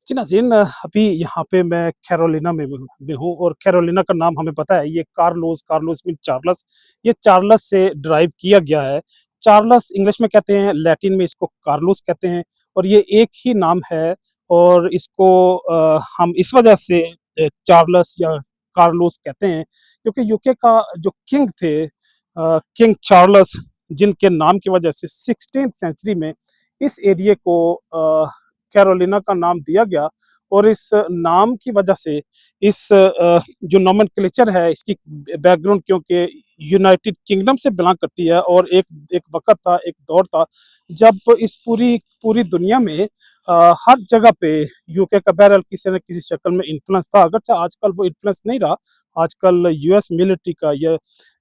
जी नाज़रीन, अभी यहाँ पे मैं कैरोलिना में हूँ और कैरोलिना का नाम हमें पता है, ये कार्लोस कार्लोस मीन चार्ल्स। ये चार्ल्स से ड्राइव किया गया है। चार्ल्स इंग्लिश में कहते हैं, लैटिन में इसको कार्लोस कहते हैं और ये एक ही नाम है। और इसको हम इस वजह से चार्ल्स या कार्लोस कहते हैं क्योंकि यूके का जो किंग थे, किंग चार्ल्स, जिनके नाम की वजह से 16th सेंचुरी में इस एरिया को कैरोलिना का नाम दिया गया। और इस नाम की वजह से इस जो नोमेनक्लेचर है इसकी बैकग्राउंड, क्योंकि यूनाइटेड किंगडम से बिलोंग करती है। और एक एक वक़्त था, एक दौर था जब इस पूरी पूरी दुनिया में हर जगह पे यूके का बहरहाल किसी न किसी शक्ल में इन्फ्लुएंस था। अगरचे आजकल वो इन्फ्लुएंस नहीं रहा, आजकल यूएस मिलिट्री का या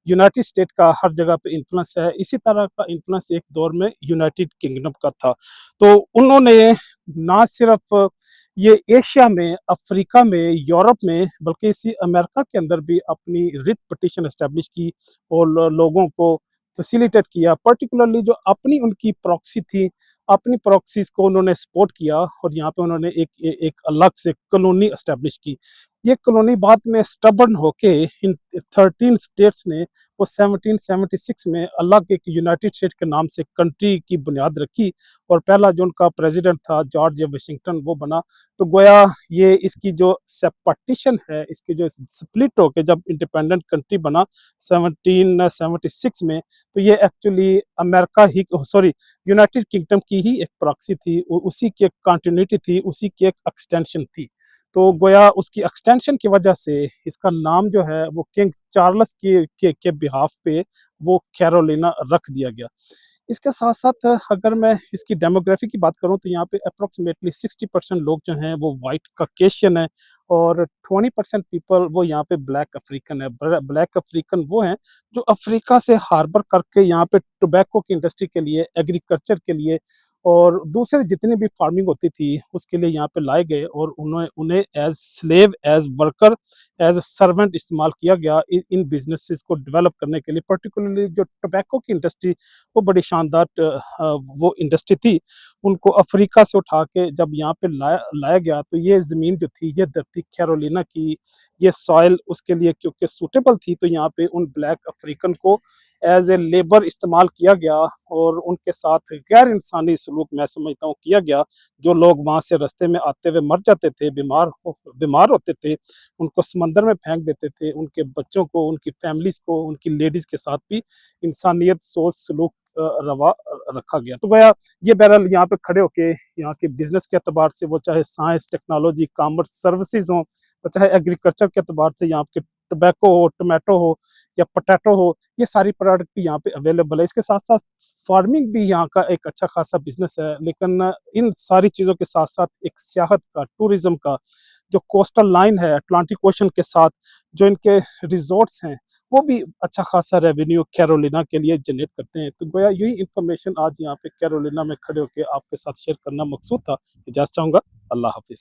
यूनाइटेड स्टेट का हर जगह पे इन्फ्लुएंस है। इसी तरह का इन्फ्लुएंस एक दौर में यूनाइटेड किंगडम का था। तो उन्होंने ना सिर्फ ये एशिया में, अफ्रीका में, यूरोप में, बल्कि इसी अमेरिका के अंदर भी अपनी रिट पिटिशन एस्टेब्लिश की और लोगों को फैसिलिटेट किया। पर्टिकुलरली जो अपनी उनकी प्रॉक्सी थी, अपनी प्रॉक्सीज को उन्होंने सपोर्ट किया और यहाँ पे उन्होंने एक अलग से कॉलोनी एस्टेब्लिश की। ये कॉलोनी बाद में स्टबर्न होके इन 13 स्टेट्स ने वो 1776 में अलग एक यूनाइटेड स्टेट के नाम से कंट्री की बुनियाद रखी। और पहला जो उनका प्रेसिडेंट था जॉर्ज वाशिंगटन, वो बना। तो गोया ये इसकी जो सेपरेटिशन है, इसकी जो स्प्लिट होके जब इंडिपेंडेंट कंट्री बना 1776 में, तो ये एक्चुअली अमेरिका ही, सॉरी, यूनाइटेड किंगडम की ही एक प्रॉक्सी थी, उसी की एक कंटिन्यूटी थी, उसी की एक एक्सटेंशन थी। तो गोया उसकी एक्सटेंशन की वजह से इसका नाम जो है वो किंग चार्ल्स के बिहाफ पे वो कैरोलिना रख दिया गया। इसके साथ-साथ अगर मैं इसकी डेमोग्राफी की बात करूँ तो यहाँ पे अप्रॉक्सिमेटली 60% लोग जो हैं वो व्हाइट कॉकेशियन हैं और 20% पीपल वो यहाँ पे ब्लैक अफ्रीकन है। ब्लैक अफ्रीकन वो हैं जो अफ्रीका से हार्बर करके यहाँ पे टोबैको की इंडस्ट्री के लिए, एग्रीकल्चर के लिए और दूसरे जितनी भी फार्मिंग होती थी उसके लिए यहाँ पे लाए गए और उन्हें उन्हें as slave, as worker, as a servant इस्तेमाल किया गया इन बिज़नेसेस को डेवलप करने के लिए। पर्टिकुलरली जो टोबैको की इंडस्ट्री, वो बड़ी शानदार वो इंडस्ट्री थी। उनको अफ्रीका से उठा के जब यहाँ पे लाया लाया गया तो ये ज़मीन जो थी, ये धरती कैरोलिना की, ये सॉइल उसके लिए क्योंकि सूटेबल थी, तो यहाँ पे उन ब्लैक अफ्रीकन को एज़ ए लेबर इस्तेमाल किया गया और उनके साथ गैर इंसानी सलूक मैं समझता हूँ किया गया। जो लोग वहाँ से रास्ते में आते हुए मर जाते थे, बीमार होते थे, उनको समंदर में फेंक देते थे। उनके बच्चों को, उनकी फैमिलीज़ को, उनकी लेडीज़ के साथ भी इंसानियत सोच सलूक रवा रखा गया। तो भैया ये बहरहाल यहाँ पे खड़े होके यहाँ के बिज़नेस के एतबार से, वो चाहे साइंस, टेक्नोलॉजी, कॉमर्स, सर्विसेज़ हों, और चाहे एग्रीकल्चर के एतबार से यहाँ के टोबैको हो, टोमेटो हो या पोटैटो हो, ये सारी प्रोडक्ट भी यहाँ पे अवेलेबल है। इसके साथ-साथ फार्मिंग भी यहाँ का एक अच्छा खासा बिज़नेस है। लेकिन इन सारी चीज़ों के साथ-साथ एक सियाहत का, टूरिज़्म का, जो कोस्टल लाइन है अटलांटिक ओशन के साथ, जो इनके रिज़ॉर्ट्स हैं, वो भी अच्छा खासा रेवेन्यू कैरोलिना के लिए जनरेट करते हैं। तो गोया यही इन्फॉर्मेशन आज यहाँ पे कैरोलिना में खड़े होके आपके साथ शेयर करना मकसूद था। इजाज़त चाहूँगा। अल्लाह हाफ़िज़।